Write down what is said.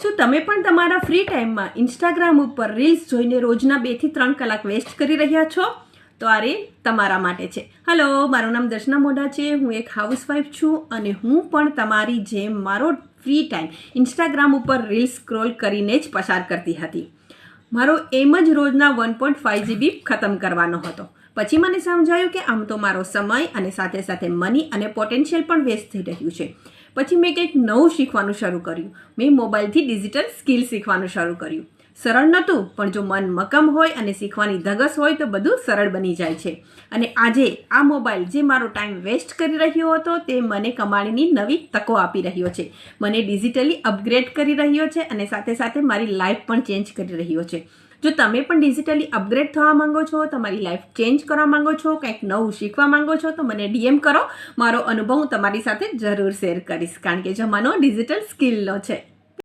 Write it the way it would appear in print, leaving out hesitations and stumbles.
શું તમે પણ તમારા ફ્રી ટાઈમમાં ઇન્સ્ટાગ્રામ ઉપર રીલ્સ જોઈને રોજના 2 થી 3 કલાક વેસ્ટ કરી રહ્યા છો? તો આ રીલ તમારા માટે છે. હેલો, મારું નામ દર્શના મોઢા છે. હું એક હાઉસવાઈફ છું અને હું પણ તમારી જેમ મારો ફ્રી ટાઈમ ઇન્સ્ટાગ્રામ ઉપર રીલ્સ સ્ક્રોલ કરીને જ પસાર કરતી હતી. મારો એમ જ રોજના 1.5 GB ખતમ કરવાનો હતો. પછી મને સમજાયું કે આમ તો મારો સમય અને સાથે સાથે મની અને પોટેન્શિયલ પણ વેસ્ટ થઈ રહ્યું છે. પછી મેં કંઈક નવું શીખવાનું શરૂ કર્યું. મેં મોબાઈલથી ડિજિટલ સ્કિલ શીખવાનું શરૂ કર્યું. સરળ નહોતું, પણ જો મન મક્કમ હોય અને શીખવાની ધગસ હોય તો બધું સરળ બની જાય છે. અને આજે આ મોબાઈલ જે મારો ટાઈમ વેસ્ટ કરી રહ્યો હતો તે મને કમાણીની નવી તકો આપી રહ્યો છે. મને ડિજિટલી અપગ્રેડ કરી રહ્યો છે અને સાથે સાથે મારી લાઈફ પણ ચેન્જ કરી રહ્યો છે. જો તમે પણ ડિજિટલી અપગ્રેડ થવા માંગો છો, તમારી લાઈફ ચેન્જ કરવા માંગો છો, કંઈક નવું શીખવા માંગો છો, તો મને DM કરો. મારો અનુભવ હું તમારી સાથે જરૂર શેર કરીશ, કારણ કે જમાનો ડિજિટલ સ્કિલનો છે.